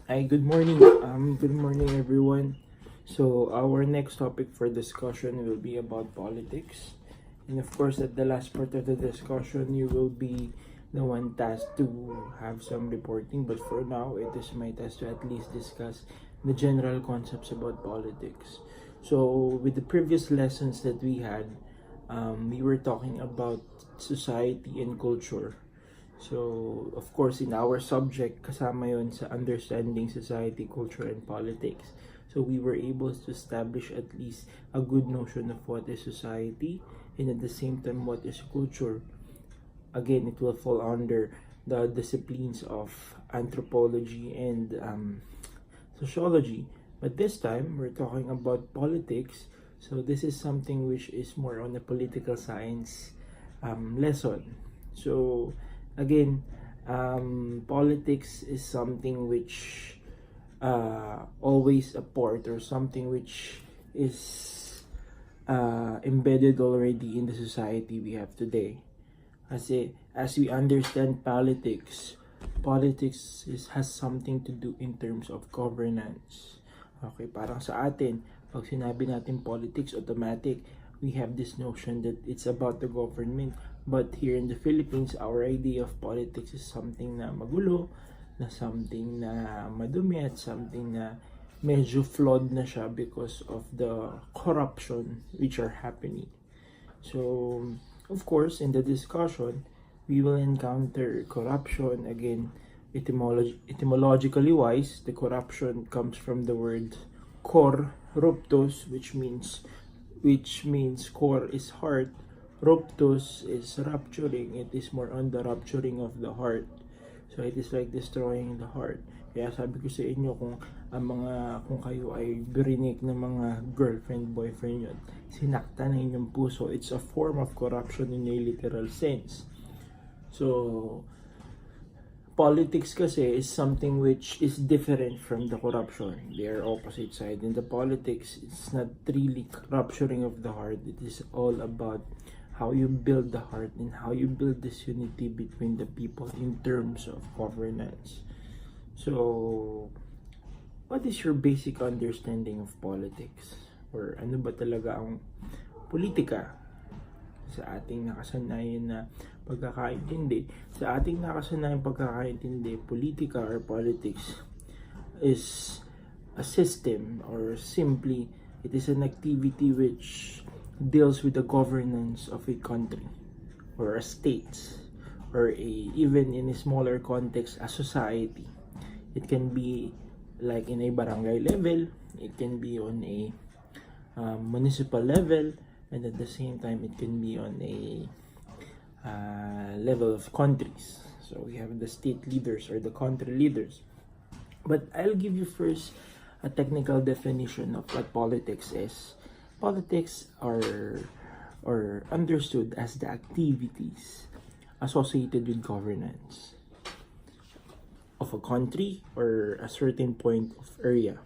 Hi, good morning. Good morning, everyone. So, our next topic for discussion will be about politics. And of course, at the last part of the discussion, you will be the one tasked to have some reporting. But for now, it is my task to at least discuss the general concepts about politics. So, with the previous lessons that we had, we were talking about society and culture. So, of course, in our subject, kasama yon sa understanding society, culture, and politics. So, we were able to establish at least a good notion of what is society and at the same time what is culture. Again, it will fall under the disciplines of anthropology and sociology. But this time, we're talking about politics. So, this is something which is more on a political science lesson. So, again, politics is something which always a part or something which is embedded already in the society we have today. Kasi as we understand has something to do in terms of governance. Okay, parang sa atin, pag sinabi natin politics, automatic, we have this notion that it's about the government. But here in the Philippines, our idea of politics is something na magulo, na something na madumi, at something na medyo flawed na siya because of the corruption which are happening. So, of course, in the discussion, we will encounter corruption. Again, etymologically wise, the corruption comes from the word corruptus, which means core is heart, ruptus is rupturing. It is more on the rupturing of the heart. So it is like destroying the heart. Kaya sabi ko sa inyo, kung kayo ay birinig ng mga girlfriend, boyfriend yun, sinakta na inyong puso, it's a form of corruption in a literal sense. So, politics kasi is something which is different from the corruption. They are opposite sides. In the politics, it's not really rupturing of the heart. It is all about how you build the heart and how you build this unity between the people in terms of governance. So, what is your basic understanding of politics? Or ano ba talaga ang politika? Sa ating nakasanayan na pagkakaintindi. Sa ating nakasanayan pagkakaintindi, politika or politics is a system, or simply, it is an activity which deals with the governance of a country or a state, or even in a smaller context, a society. It can be like in a barangay level, it can be on a municipal level, and at the same time it can be on a level of countries. So we have the state leaders or the country leaders. But I'll give you first a technical definition of what politics is. Politics are understood as the activities associated with governance of a country or a certain point of area.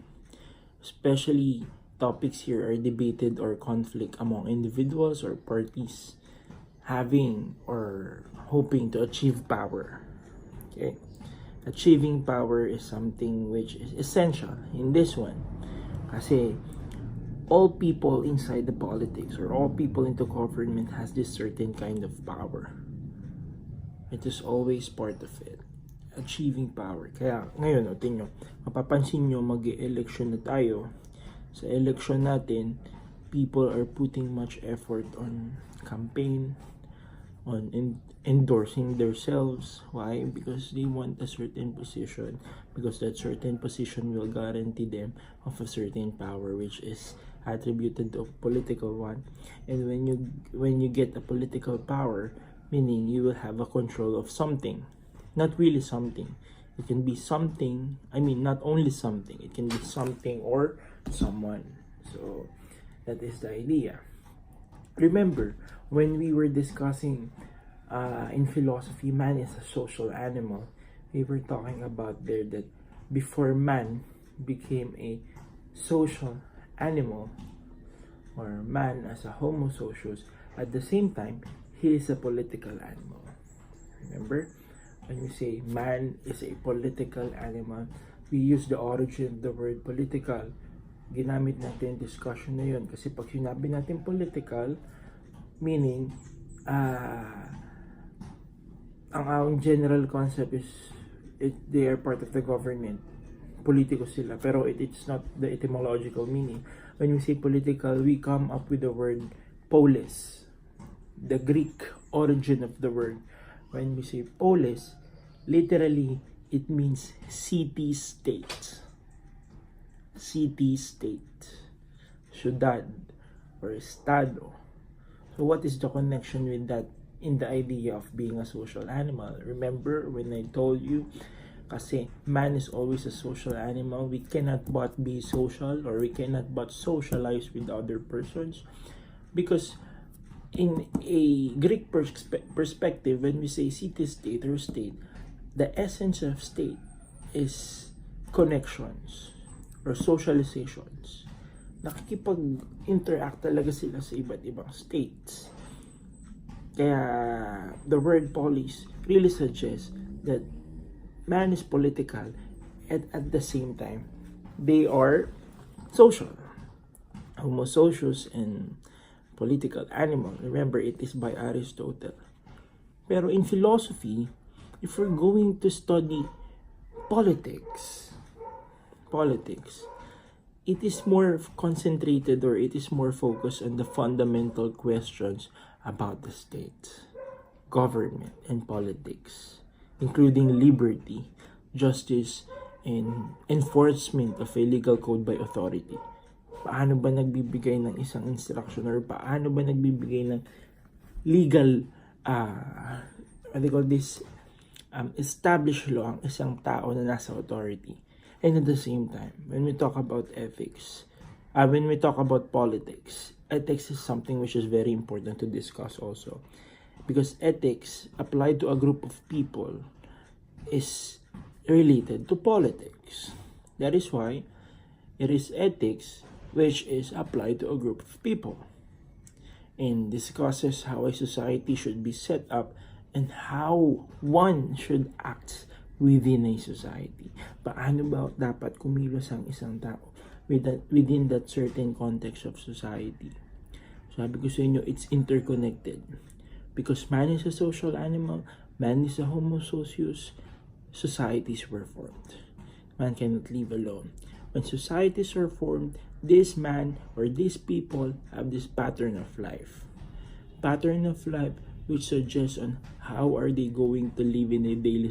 Especially, topics here are debated or conflict among individuals or parties having or hoping to achieve power. Okay? Achieving power is something which is essential in this one. Kasi all people inside the politics or all people into government has this certain kind of power. It is always part of it. Achieving power. Kaya ngayon, tingnan nyo, mapapansin nyo, mag-e-election na tayo. Sa election natin, people are putting much effort on campaign, on endorsing themselves. Why? Because they want a certain position, because that certain position will guarantee them of a certain power which is attributed to a political one. And when you get a political power, meaning you will have a control of something. Not really something. It can be something, not only something, it can be something or someone. So, that is the idea. Remember, when we were discussing in philosophy, man is a social animal, we were talking about there that before man became a social animal, or man as a homo socius, at the same time, he is a political animal. Remember? When we say man is a political animal, we use the origin of the word political. Ginamit natin discussion na yun. Kasi pag sinabi natin political, meaning, ang general concept is they are part of the government. Politiko sila. Pero it's not the etymological meaning. When we say political, we come up with the word polis. The Greek origin of the word. When we say polis, literally, it means city-state. City-state. Ciudad or estado. So what is the connection with that in the idea of being a social animal? Remember when I told you, kasi man is always a social animal. We cannot but be social, or we cannot but socialize with other persons, because in a Greek perspective, when we say city-state or state, the essence of state is connections or socializations. Nakikipag-interact talaga sila sa iba't ibang states. Kaya the word polis really suggests that man is political, and at the same time they are social. Homo socius and political animal. Remember, it is by Aristotle. Pero in philosophy, if we're going to study politics, it is more concentrated, or it is more focused on the fundamental questions about the state, government, and politics, including liberty, justice, and enforcement of a legal code by authority. Paano ba nagbibigay ng isang instruction, or paano ba nagbibigay ng legal, what they call this, established law ang isang tao na nasa authority. And at the same time, when we talk about ethics, when we talk about politics, ethics is something which is very important to discuss also. Because ethics applied to a group of people is related to politics. That is why it is ethics which is applied to a group of people, and discusses how a society should be set up and how one should act within a society. Paano ba dapat kumilos ang isang tao within that certain context of society? Sabi ko sa inyo, it's interconnected. Because man is a social animal, man is a homo socius, societies were formed. Man cannot live alone. When societies are formed, this man or these people have this pattern of life. Pattern of life which suggests on how are they going to live in a daily